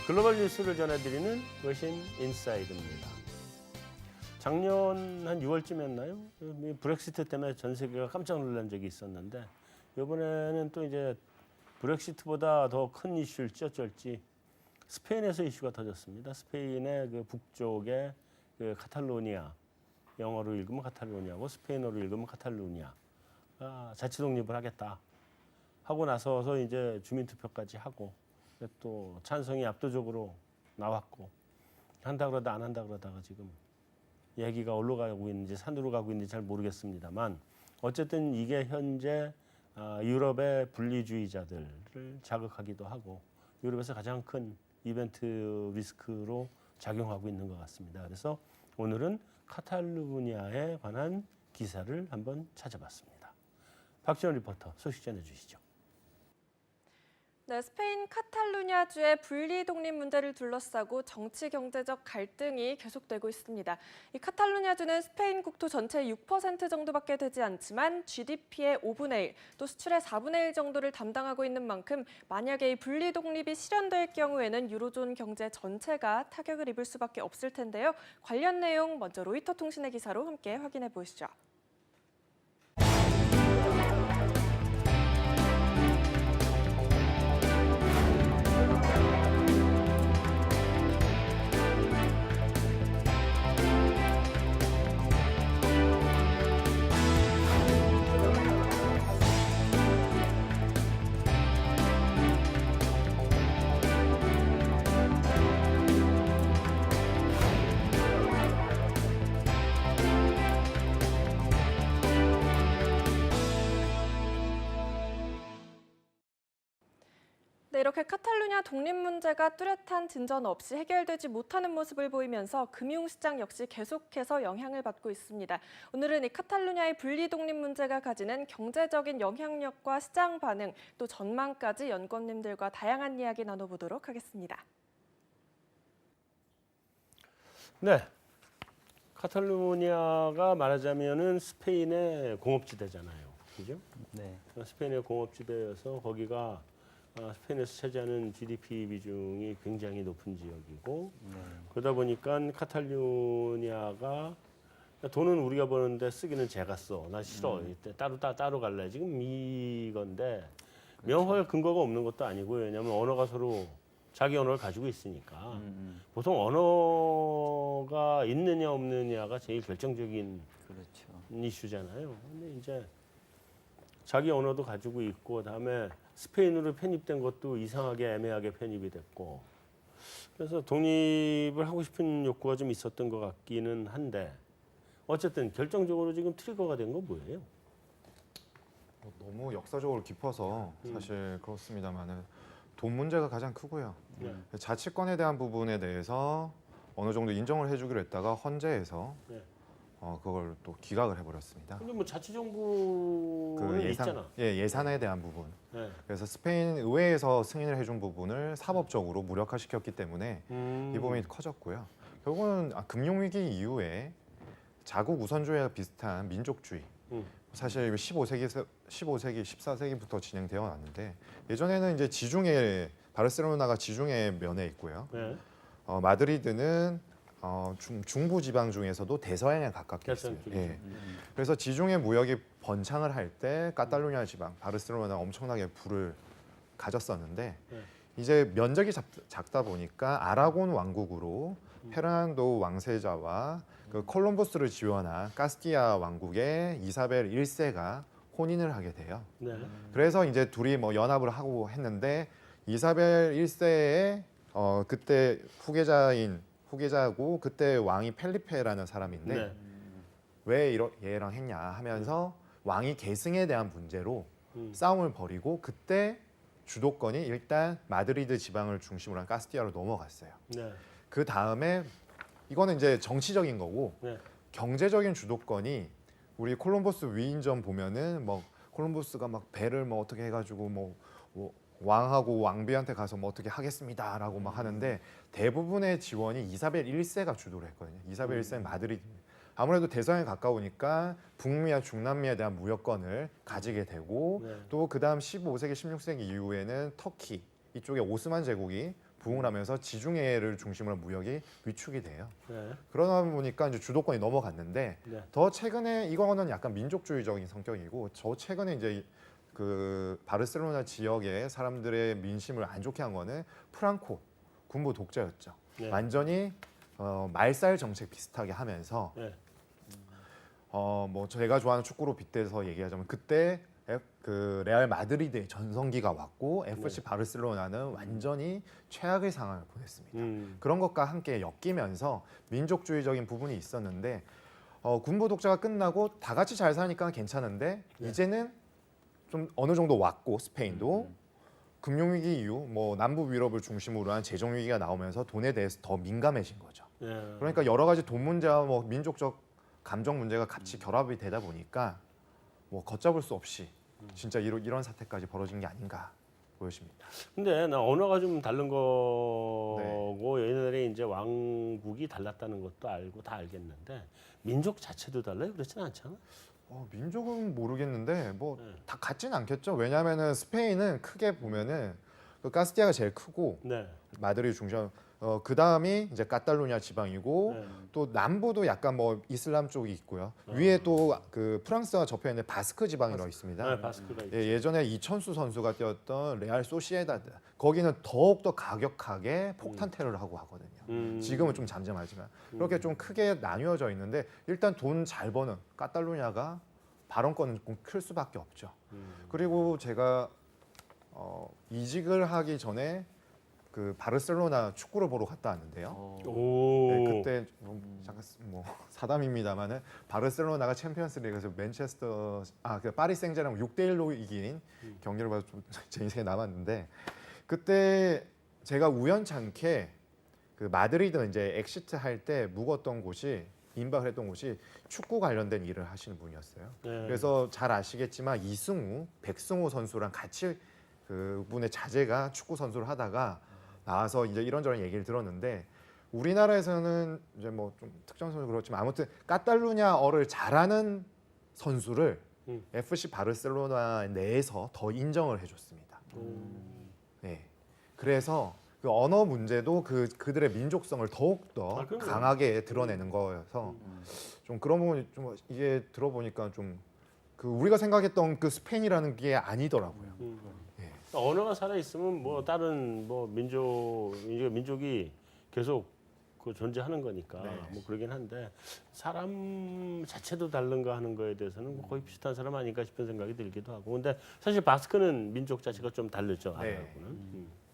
글로벌 뉴스를 전해드리는 워싱 인사이드입니다. 작년 한 6월쯤이었나요? 브렉시트 때문에 전 세계가 깜짝 놀란 적이 있었는데 이번에는 또 이제 브렉시트보다 더 큰 이슈일지 어쩔지 스페인에서 이슈가 터졌습니다. 스페인의 그 북쪽의 그 카탈로니아, 영어로 읽으면 카탈로니아고 스페인어로 읽으면 카탈루니아가 자치 독립을 하겠다 하고 나서서 이제 주민투표까지 하고 또 찬성이 압도적으로 나왔고 한다 그러다 안 한다 그러다가 지금 얘기가 어디로 가고 있는지 산으로 가고 있는지 잘 모르겠습니다만 어쨌든 이게 현재 유럽의 분리주의자들을 자극하기도 하고 유럽에서 가장 큰 이벤트 리스크로 작용하고 있는 것 같습니다. 그래서 오늘은 카탈루니아에 관한 기사를 한번 찾아봤습니다. 박지원 리포터 소식 전해주시죠. 네, 스페인 카탈루냐주의 분리 독립 문제를 둘러싸고 정치 경제적 갈등이 계속되고 있습니다. 이 카탈루냐주는 스페인 국토 전체의 6% 정도밖에 되지 않지만 GDP의 5분의 1, 또 수출의 4분의 1 정도를 담당하고 있는 만큼 만약에 이 분리 독립이 실현될 경우에는 유로존 경제 전체가 타격을 입을 수밖에 없을 텐데요. 관련 내용 먼저 로이터 통신의 기사로 함께 확인해 보시죠. 네, 이렇게 카탈루냐 독립 문제가 뚜렷한 진전 없이 해결되지 못하는 모습을 보이면서 금융시장 역시 계속해서 영향을 받고 있습니다. 오늘은 이 카탈루냐의 분리 독립 문제가 가지는 경제적인 영향력과 시장 반응, 또 전망까지 연구원님들과 다양한 이야기 나눠보도록 하겠습니다. 네, 카탈루니아가 말하자면은 스페인의 공업지대잖아요, 그죠? 네. 스페인의 공업지대여서 거기가 스페인에서 차지하는 GDP 비중이 굉장히 높은 지역이고 그러다 보니까 카탈루니아가 돈은 우리가 버는데 쓰기는 제가 써. 나 싫어. 이때 따로 갈래. 지금 이건데 명확한 근거가 없는 것도 아니고 왜냐하면 언어가 서로 자기 언어를 가지고 있으니까 보통 언어가 있느냐 없느냐가 제일 결정적인 그렇죠. 이슈잖아요. 근데 이제 자기 언어도 가지고 있고 그다음에 스페인으로 편입된 것도 이상하게 애매하게 편입이 됐고 그래서 독립을 하고 싶은 욕구가 좀 있었던 것 같기는 한데 어쨌든 결정적으로 지금 트리거가 된 건 뭐예요? 너무 역사적으로 깊어서 사실 그렇습니다만은 돈 문제가 가장 크고요. 네. 자치권에 대한 부분에 대해서 어느 정도 인정을 해주기로 했다가 헌재에서 네. 그걸 또 기각을 해버렸습니다. 근데 뭐 자치정부는 있잖아. 예산에 대한 부분. 네. 그래서 스페인 의회에서 승인을 해준 부분을 사법적으로 무력화시켰기 때문에 이 부분이 커졌고요. 결국은 금융위기 이후에 자국 우선주의와 비슷한 민족주의. 사실 15세기, 14세기부터 진행되어 왔는데 예전에는 이제 지중해 바르셀로나가 지중해 면에 있고요. 네. 마드리드는 중부 지방 중에서도 대서양에 가깝게 있어요. 예. 그래서 지중해 무역이 번창을 할 때 카탈루냐 지방, 바르셀로나 엄청나게 부를 가졌었는데 이제 면적이 작다 보니까 아라곤 왕국으로 페르난도 왕세자와 그 콜럼버스를 지원한 카스티아 왕국의 이사벨 1세가 혼인을 하게 돼요. 네. 그래서 이제 둘이 뭐 연합을 하고 했는데 이사벨 1세의 그때 후계자고 그때 왕이 펠리페라는 사람인데 네. 왜 얘랑 했냐 하면서 왕이 계승에 대한 문제로 싸움을 벌이고 그때 주도권이 일단 마드리드 지방을 중심으로 한 카스티아로 넘어갔어요. 네. 그 다음에 이거는 이제 정치적인 거고 네. 경제적인 주도권이 우리 콜럼버스 위인전 보면은 뭐 콜럼버스가 막 배를 뭐 어떻게 해가지고 뭐 왕하고 왕비한테 가서 뭐 어떻게 하겠습니다라고 막 하는데 대부분의 지원이 이사벨 1세가 주도를 했거든요. 이사벨 1세는 마드리드. 아무래도 대서양에 가까우니까 북미와 중남미에 대한 무역권을 가지게 되고 또 그다음 15세기, 16세기 이후에는 터키 이쪽에 오스만 제국이 부흥을 하면서 지중해를 중심으로 무역이 위축이 돼요. 네. 그러다 보니까 이제 주도권이 넘어갔는데 네. 더 최근에 이거는 약간 민족주의적인 성격이고 저 최근에 이제 그 바르셀로나 지역의 사람들의 민심을 안 좋게 한 거는 프랑코 군부 독재였죠. 네. 완전히 말살 정책 비슷하게 하면서 네. 뭐 제가 좋아하는 축구로 빗대서 얘기하자면 그때 그 레알 마드리드의 전성기가 왔고 FC 바르셀로나는 완전히 최악의 상황을 보냈습니다. 그런 것과 함께 엮이면서 민족주의적인 부분이 있었는데 군부 독재가 끝나고 다 같이 잘 사니까 괜찮은데 이제는 좀 어느 정도 왔고 스페인도 금융위기 이후 뭐 남부 유럽을 중심으로 한 재정 위기가 나오면서 돈에 대해서 더 민감해진 거죠. 네. 그러니까 여러 가지 돈 문제와 뭐 민족적 감정 문제가 같이 결합이 되다 보니까 뭐 걷잡을 수 없이 진짜 이런 사태까지 벌어진 게 아닌가 보여집니다. 근데 나 언어가 좀 다른 거고 옛날에 이제 왕국이 달랐다는 것도 알고 다 알겠는데 민족 자체도 달라요? 그렇진 않잖아. 민족은 모르겠는데 뭐 네. 다 같진 않겠죠. 왜냐하면은 스페인은 크게 보면은 그 카스티아가 제일 크고 네. 마드리드 중심. 그 다음이 이제 카탈루냐 지방이고 네. 또 남부도 약간 뭐 이슬람 쪽이 있고요. 위에 또 그 프랑스와 접해 있는 바스크 지방이 넣어 있습니다. 네, 바스크가 있죠. 예전에 이천수 선수가 뛰었던 레알 소시에다드 거기는 더욱 더 가격하게 폭탄 테러를 하고 하거든요. 지금은 좀 잠잠하지만 그렇게 좀 크게 나뉘어져 있는데 일단 돈 잘 버는 카탈루냐가 발언권은 좀 클 수밖에 없죠. 그리고 제가 이직을 하기 전에 그 바르셀로나 축구를 보러 갔다 왔는데요. 오. 네, 그때 잠깐 뭐 사담입니다만은 바르셀로나가 챔피언스리그에서 맨체스터 그 파리 생제르맹 6대1로 이긴 경기를 봐서 좀 제 인생에 남았는데 그때 제가 우연찮게 그 마드리드 이제 엑시트 할 때 묵었던 곳이 임박을 했던 곳이 축구 관련된 일을 하시는 분이었어요. 네. 그래서 잘 아시겠지만 이승우, 백승호 선수랑 같이 그분의 자제가 축구 선수를 하다가 나와서 이제 이런저런 얘기를 들었는데 우리나라에서는 이제 뭐 좀 특정 선수 그렇지만 아무튼 카탈루냐어를 잘하는 선수를 FC 바르셀로나 내에서 더 인정을 해줬습니다. 네, 그래서 그 언어 문제도 그들의 민족성을 더욱 더 그럼요. 강하게 드러내는 거여서 좀 그런 부분이 좀 이게 들어보니까 좀 그 우리가 생각했던 그 스페인이라는 게 아니더라고요. 언어가 살아 있으면 뭐 다른 뭐 민족이 계속 그 존재하는 거니까 네. 뭐 그러긴 한데 사람 자체도 다른가 하는 거에 대해서는 거의 비슷한 사람 아닌가 싶은 생각이 들기도 하고 근데 사실 바스크는 민족 자체가 좀 다르죠. 네. 아랍하고는.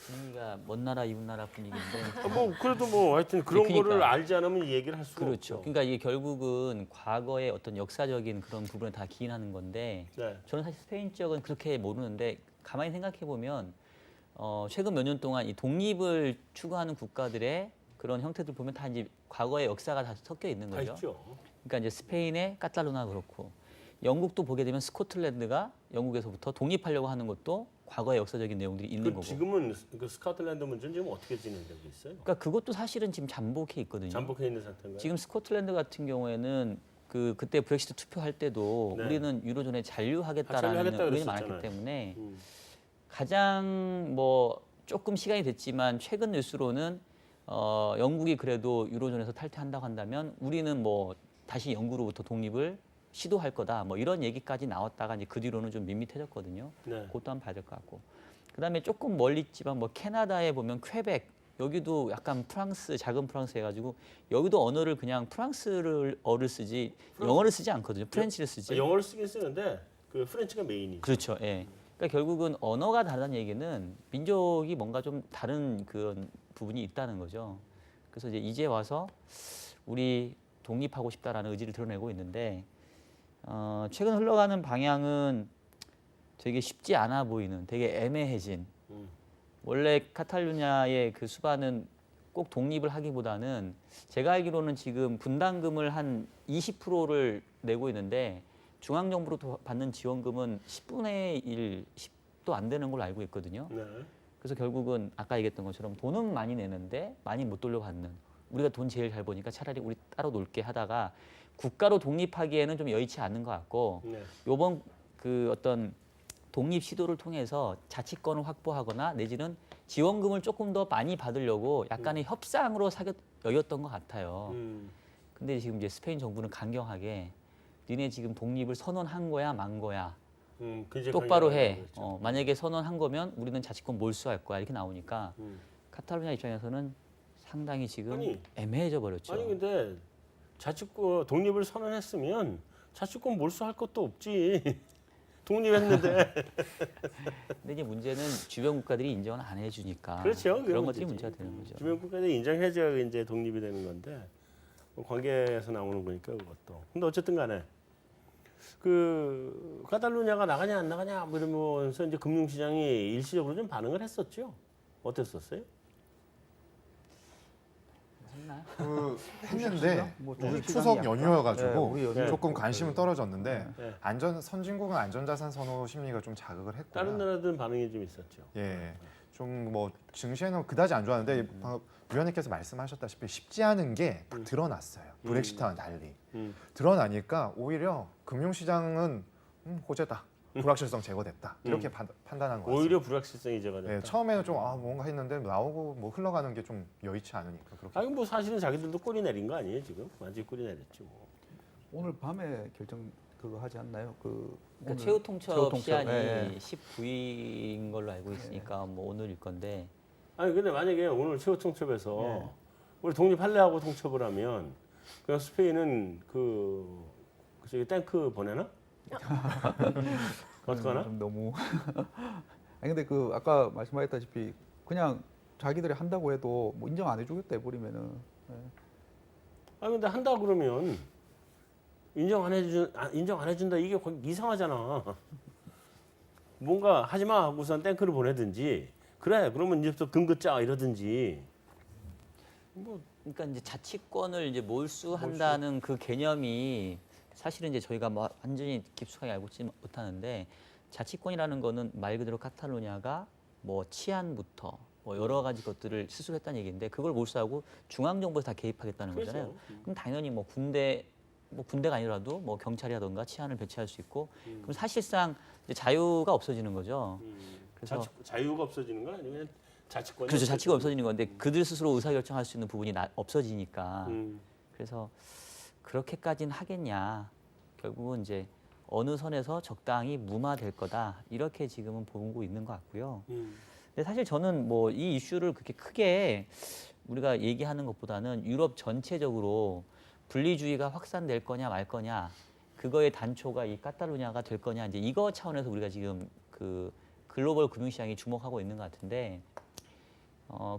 분위기가 먼 나라 이웃 나라 분위기인데 뭐 그래도 뭐 하여튼 그런 그러니까. 거를 알지 않으면 얘기를 할 수가 그렇죠. 없죠. 그러니까 이게 결국은 과거의 어떤 역사적인 그런 부분을 다 기인하는 건데 네. 저는 사실 스페인 지역은 그렇게 모르는데 가만히 생각해 보면 최근 몇 년 동안 이 독립을 추구하는 국가들의 그런 형태들 보면 다 이제 과거의 역사가 다 섞여 있는 다 거죠. 있죠. 그러니까 이제 스페인의 카탈루나 그렇고 영국도 보게 되면 스코틀랜드가 영국에서부터 독립하려고 하는 것도 과거의 역사적인 내용들이 있는 거고. 지금은 그 스코틀랜드 문제는 지금 어떻게 진행되고 있어요? 그러니까 그것도 사실은 지금 잠복해 있거든요. 잠복해 있는 상태인가요? 지금 스코틀랜드 같은 경우에는 그때 브렉시트 투표할 때도 네. 우리는 유로존에 잔류하겠다라는 잔류하겠다 의견이 그랬었잖아요. 많았기 때문에 음. 가장 뭐 조금 시간이 됐지만 최근 뉴스로는 영국이 그래도 유로존에서 탈퇴한다고 한다면 우리는 뭐 다시 영국으로부터 독립을 시도할 거다 뭐 이런 얘기까지 나왔다가 이제 그 뒤로는 좀 밋밋해졌거든요. 네. 그것도 한번 봐야 될 것 같고. 그다음에 조금 멀리 있지만 뭐 캐나다에 보면 퀘벡 여기도 약간 프랑스 작은 프랑스 해가지고 여기도 언어를 그냥 프랑스어를 쓰지 영어를 쓰지 않거든요. 프렌치를 쓰지. 영어를 쓰긴 쓰는데 그 프렌치가 메인이죠. 그렇죠. 예. 그러니까 결국은 언어가 다르다는 얘기는 민족이 뭔가 좀 다른 그런 부분이 있다는 거죠. 그래서 이제 와서 우리 독립하고 싶다라는 의지를 드러내고 있는데 최근 흘러가는 방향은 되게 쉽지 않아 보이는, 되게 애매해진. 원래 카탈루냐의 그 수반은 꼭 독립을 하기보다는 제가 알기로는 지금 분담금을 한 20%를 내고 있는데 중앙정부로 받는 지원금은 10분의 1, 10도 안 되는 걸로 알고 있거든요. 네. 그래서 결국은 아까 얘기했던 것처럼 돈은 많이 내는데 많이 못 돌려받는. 우리가 돈 제일 잘 버니까 차라리 우리 따로 놀게 하다가 국가로 독립하기에는 좀 여의치 않는 것 같고 네. 요번 그 어떤 독립 시도를 통해서 자치권을 확보하거나 내지는 지원금을 조금 더 많이 받으려고 약간의 협상으로 여겼던 것 같아요. 근데 지금 이제 스페인 정부는 강경하게 니네 지금 독립을 선언한 거야 만 거야 똑바로 해. 그렇죠. 만약에 선언한 거면 우리는 자치권 몰수할 거야 이렇게 나오니까 카탈루냐 입장에서는 상당히 지금 아니, 애매해져 버렸죠. 아니 근데 자치권 독립을 선언했으면 자치권 몰수할 것도 없지. 독립했는데. 근데 이제 문제는 주변 국가들이 인정을 안 해주니까 그렇죠. 그게 그런 것들이 문제지. 문제가 되는 거죠. 주변 국가들이 인정해줘야 이제 독립이 되는 건데 뭐 관계에서 나오는 거니까 그것도. 근데 어쨌든 간에 그 카탈루냐가 나가냐 안 나가냐 뭐 이러면서 이제 금융시장이 일시적으로 좀 반응을 했었죠. 어땠었어요? 했나요? 했는데 뭐 우리 주식 추석 시장이 연휴여가지고 약간, 우리 연휴 조금 관심은 떨어졌는데 네. 선진국은 안전자산 선호 심리가 좀 자극을 했고요. 다른 나라들은 반응이 좀 있었죠. 예, 좀 뭐 증시에는 그다지 안 좋았는데 방금 위원님께서 말씀하셨다시피 쉽지 않은 게 딱 드러났어요. 브렉시트와는 달리 드러나니까 오히려 금융시장은 호재다, 불확실성 제거됐다 이렇게 판단한 것 같습니다. 오히려 불확실성이 제거됐다. 예, 처음에는 좀 뭔가 했는데 나오고 뭐 흘러가는 게 좀 여의치 않으니까 그렇게. 아니 뭐 사실은 자기들도 꼬리 내린 거 아니에요 지금? 완전 꼬리 내렸지 뭐. 오늘 밤에 결정 그거 하지 않나요? 그러니까 오늘 최후 통첩 통첩, 시한이 예, 19일인 걸로 알고 있으니까 뭐 오늘일 건데 아니 근데 만약에 오늘 최후 통첩에서 예. 우리 독립할래 하고 통첩을 하면 그냥 스페인은 저기 탱크 보내나? 어떡하나? 좀 너무. 아니 근데 그 아까 말씀하셨다시피 그냥 자기들이 한다고 해도 뭐 인정 안 해주겠다 해버리면은. 예. 아니 근데 한다 그러면 인정 안 해준다 이게 이상하잖아. 뭔가 하지 마 하고선 탱크를 보내든지 그래 그러면 이제부터 금 긋자 이러든지 뭐 그러니까 이제 자치권을 이제 몰수한다는 그 개념이 사실은 이제 저희가 뭐 완전히 깊숙하게 알고 있지 못하는데 자치권이라는 거는 말 그대로 카탈루냐가 뭐 치안부터 뭐 여러 가지 것들을 스스로 했다는 얘기인데 그걸 몰수하고 중앙 정부에서 다 개입하겠다는 거잖아요. 그렇죠. 그럼 당연히 뭐 군대가 아니라도 뭐 경찰이라든가 치안을 배치할 수 있고 그럼 사실상 이제 자유가 없어지는 거죠. 그래서 자유가 없어지는 건 아니면 자치권이 그렇죠. 자치가 없어지는 건데 그들 스스로 의사결정할 수 있는 부분이 없어지니까 그래서 그렇게까지는 하겠냐. 결국은 이제 어느 선에서 적당히 무마될 거다. 이렇게 지금은 보고 있는 것 같고요. 근데 사실 저는 뭐 이 이슈를 그렇게 크게 우리가 얘기하는 것보다는 유럽 전체적으로 분리주의가 확산될 거냐 말 거냐 그거의 단초가 이 카탈루냐가 될 거냐 이제 이거 차원에서 우리가 지금 그 글로벌 금융시장이 주목하고 있는 것 같은데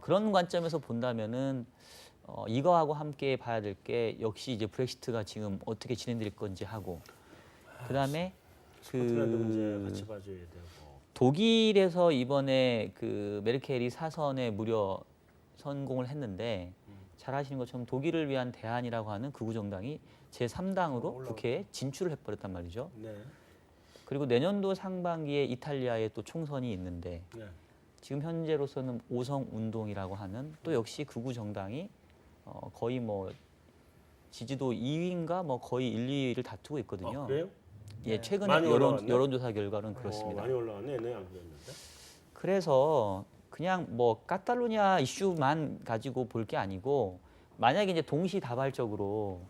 그런 관점에서 본다면은 이거하고 함께 봐야 될 게 역시 이제 브렉시트가 지금 어떻게 진행될 건지 하고 그다음에 스코틀랜드 문제 같이 봐줘야 되고 독일에서 이번에 그 메르켈이 사선에 무려 성공을 했는데 잘 아시는 것처럼 독일을 위한 대안이라고 하는 극우 정당이 제3당으로 국회에 진출을 해버렸단 말이죠. 네. 그리고 내년도 상반기에 이탈리아에 또 총선이 있는데 네. 지금 현재로서는 오성 운동이라고 하는 또 역시 극우 정당이 거의 뭐 지지도 2위인가 뭐 거의 1, 2위를 다투고 있거든요. 아, 그래요? 예, 최근에 많이 올라왔네? 여론조사 결과는 그렇습니다. 많이 올라왔네. 네, 안 그랬는데. 그래서 그냥 뭐 카탈루냐 이슈만 가지고 볼 게 아니고 만약에 이제 동시다발적으로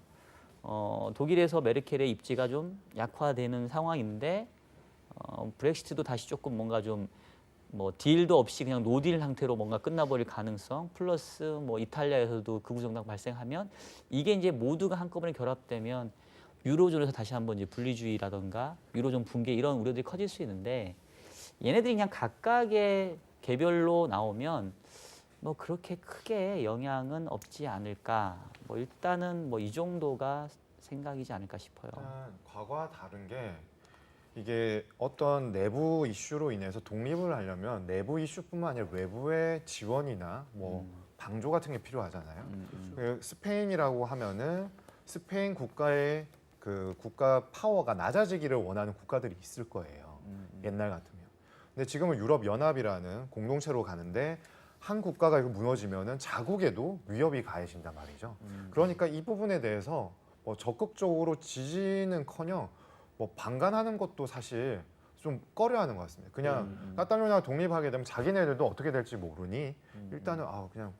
독일에서 메르켈의 입지가 좀 약화되는 상황인데 브렉시트도 다시 조금 뭔가 좀 뭐 딜도 없이 그냥 노딜 상태로 뭔가 끝나버릴 가능성 플러스 뭐 이탈리아에서도 극우 정당 발생하면 이게 이제 모두가 한꺼번에 결합되면 유로존에서 다시 한번 이제 분리주의라던가 유로존 붕괴 이런 우려들이 커질 수 있는데 얘네들이 그냥 각각의 개별로 나오면 뭐 그렇게 크게 영향은 없지 않을까. 뭐 일단은 뭐 이 정도가 생각이지 않을까 싶어요. 일단 과거와 다른 게 이게 어떤 내부 이슈로 인해서 독립을 하려면 내부 이슈뿐만 아니라 외부의 지원이나 뭐 방조 같은 게 필요하잖아요. 그 스페인이라고 하면은 스페인 국가의 그 국가 파워가 낮아지기를 원하는 국가들이 있을 거예요. 옛날 같으면. 근데 지금은 유럽 연합이라는 공동체로 가는데 한 국가가 이거 무너지면은 자국에도 위협이 가해진단 말이죠. 그러니까 이 부분에 대해서 뭐 적극적으로 지지는커녕 뭐 방관하는 것도 사실 좀 꺼려하는 것 같습니다. 그냥 카탈루냐가 독립하게 되면 자기네들도 어떻게 될지 모르니 일단은 그냥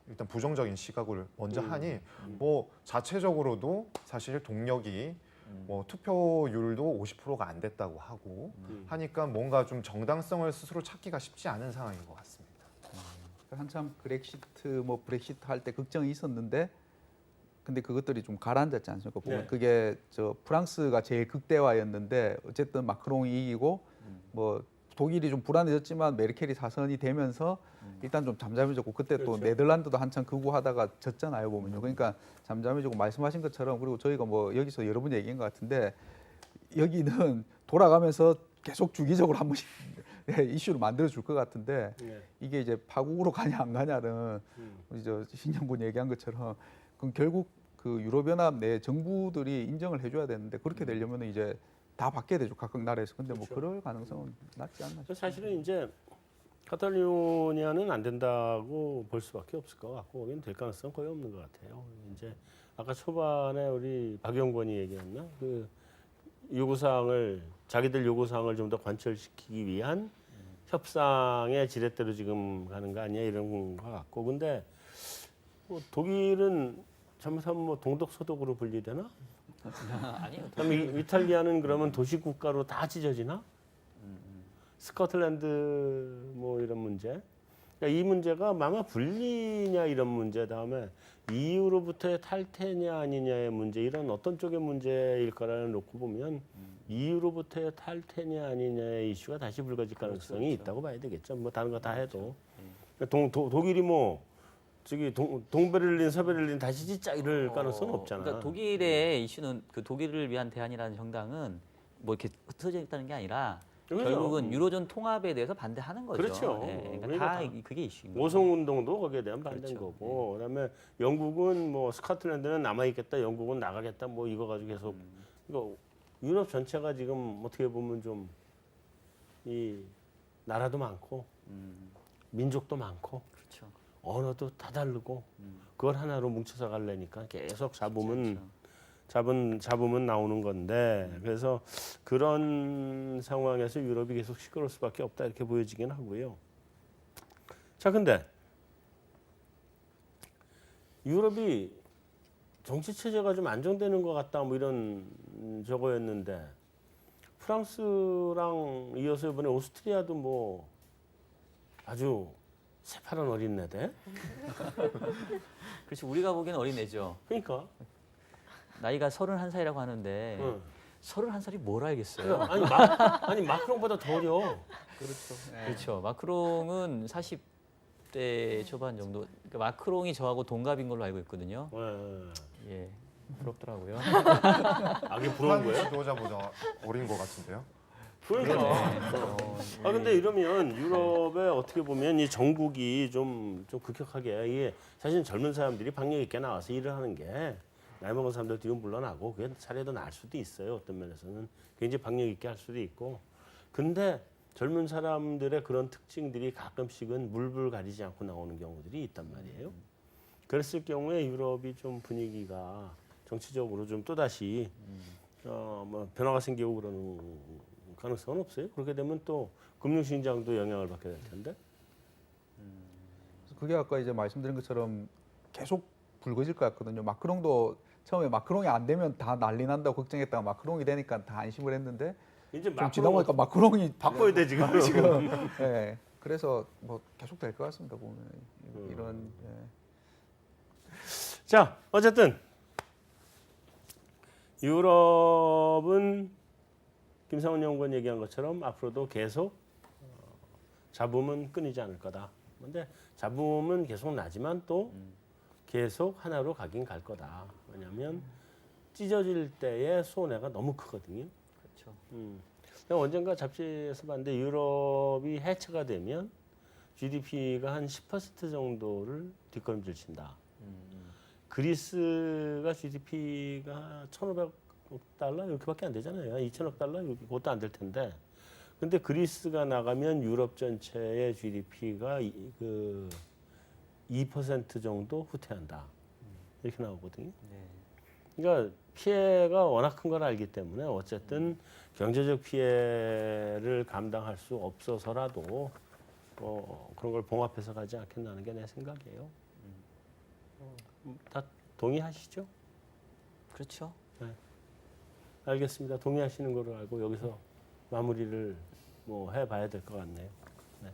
일단 부정적인 시각을 먼저 하니 뭐 자체적으로도 사실 동력이 뭐 투표율도 50%가 안 됐다고 하고 하니까 뭔가 좀 정당성을 스스로 찾기가 쉽지 않은 상황인 것 같습니다. 한참 그렉시트 뭐 브렉시트 할 때 걱정이 있었는데 근데 그것들이 좀 가라앉았지 않습니까? 보면 네. 그게 저 프랑스가 제일 극대화였는데 어쨌든 마크롱이 이기고 뭐 독일이 좀 불안해졌지만 메르켈이 사선이 되면서 일단 좀 잠잠해졌고 그때 또 그렇죠. 네덜란드도 한참 극우하다가 졌잖아요 보면요. 그러니까 잠잠해지고 말씀하신 것처럼 그리고 저희가 뭐 여기서 여러 번 얘기한 것 같은데 여기는 돌아가면서 계속 주기적으로 한 번씩 이슈를 만들어 줄 것 같은데 네. 이게 이제 파국으로 가냐 안 가냐는 우리 저 신영군 얘기한 것처럼 그럼 결국 그 유럽연합 내 정부들이 인정을 해줘야 되는데 그렇게 되려면 이제 다 바뀌어야 되죠 각각 나라에서. 근데 뭐 그렇죠. 그럴 가능성은 낮지 않나 싶어요. 사실은 이제 카탈루냐는 안 된다고 볼 수밖에 없을 것 같고 거기는 될 가능성 거의 없는 것 같아요. 이제 아까 초반에 우리 박영권이 얘기했나 그 요구사항을 자기들 요구사항을 좀 더 관철시키기 위한 협상의 지렛대로 지금 가는 거 아니야 이런 것 같고 근데 뭐 독일은 잘못하면 뭐 동독서독으로 분리되나? 아니요. 그다음에 이탈리아는 그러면 도시 국가로 다 찢어지나? 스코틀랜드 뭐 이런 문제. 그러니까 이 문제가 아마 분리냐 이런 문제 다음에 EU로부터의 탈퇴냐 아니냐의 문제 이런 어떤 쪽의 문제일 거라는 놓고 보면 EU로부터의 탈퇴냐 아니냐의 이슈가 다시 불거질 가능성이 그렇죠. 있다고 봐야 되겠죠. 뭐 다른 거 다 해도 그러니까 독일이 뭐 저기 동베를린 서베를린 다시 짓자 이럴 가능성은 없잖아. 그러니까 독일의 이슈는 그 독일을 위한 대안이라는 정당은 뭐 이렇게 흩어져 있다는 게 아니라 그렇죠. 결국은 유로존 통합에 대해서 반대하는 거죠. 그렇죠. 그러니까 그러니까 다 다 그게 이슈인 거죠. 오송 운동도 거기에 대한 반대인 그렇죠. 거고 그다음에 영국은 뭐 스코틀랜드는 남아 있겠다 영국은 나가겠다 뭐 이거 가지고 계속 이거 유럽 전체가 지금 어떻게 보면 좀 이 나라도 많고 민족도 많고 그렇죠. 언어도 다 다르고 그걸 하나로 뭉쳐서 가려니까 계속 잡으면 그렇죠. 잡으면 나오는 건데 그래서 그런 상황에서 유럽이 계속 시끄러울 수밖에 없다 이렇게 보여지긴 하고요. 자, 근데 유럽이 정치 체제가 좀 안정되는 것 같다 뭐 이런 저거였는데 프랑스랑 이어서 이번에 오스트리아도 뭐 아주 새파란 어린애대. 그렇지 우리가 보기에는 어린애죠. 그러니까 나이가 31살이라고 하는데 응. 31살이 뭘 알겠어요. 아니 마크롱보다 더 어려. 그렇죠. 마크롱은 40대 초반 정도. 그러니까 마크롱이 저하고 동갑인 걸로 알고 있거든요. 예, 부럽더라고요. 이게 부러운 거예요? 지도자보다 어린 것 같은데요. 그러니까. 근데 이러면 유럽에 어떻게 보면 이 정국이 좀 급격하게 이게 사실 젊은 사람들이 박력 있게 나와서 일을 하는 게 나이 먹은 사람들 뒤로 물러나고 그게 차라리 더 나을 수도 있어요. 어떤 면에서는 굉장히 박력 있게 할 수도 있고. 근데 젊은 사람들의 그런 특징들이 가끔씩은 물불 가리지 않고 나오는 경우들이 있단 말이에요. 그랬을 경우에 유럽이 좀 분위기가 정치적으로 좀 또다시 뭐 변화가 생기고 그러는 가능성은 없어요. 그렇게 되면 또 금융시장도 영향을 받게 될 텐데. 그게 아까 이제 말씀드린 것처럼 계속 불거질 것 같거든요. 마크롱도 처음에 마크롱이 안 되면 다 난리 난다고 걱정했다가 마크롱이 되니까 다 안심을 했는데 이제 좀 지나고 보니까 마크롱이 바꿔야 돼 지금. 지금 예. 그래서 뭐 계속 될 것 같습니다. 보면 이런 자, 어쨌든 유럽은 김상훈 연구원 얘기한 것처럼 앞으로도 계속 잡음은 끊이지 않을 거다. 근데 잡음은 계속 나지만 또 계속 하나로 가긴 갈 거다. 왜냐하면 찢어질 때의 손해가 너무 크거든요. 그렇죠. 내가 언젠가 잡지에서 봤는데 유럽이 해체가 되면 GDP가 한 10% 정도를 뒷걸음질 친다. 그리스가 GDP가 1,500억 달러 이렇게밖에 안 되잖아요. 2,000억 달러 이렇게 그것도 안 될 텐데. 근데 그리스가 나가면 유럽 전체의 GDP가 그 2% 정도 후퇴한다. 이렇게 나오거든요. 네. 그러니까 피해가 워낙 큰 걸 알기 때문에 어쨌든 경제적 피해를 감당할 수 없어서라도 그런 걸 봉합해서 가지 않겠나는 게 내 생각이에요. 다 동의하시죠? 그렇죠. 알겠습니다. 동의하시는 걸로 알고 여기서 마무리를 뭐 해봐야 될 것 같네요. 네.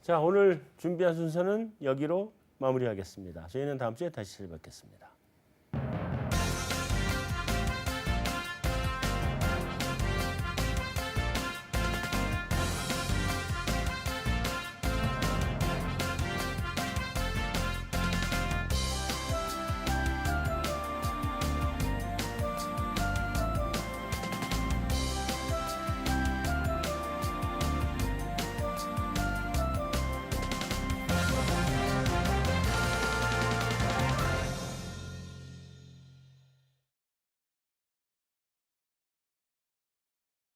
자, 오늘 준비한 순서는 여기로 마무리하겠습니다. 저희는 다음 주에 다시 찾아뵙겠습니다.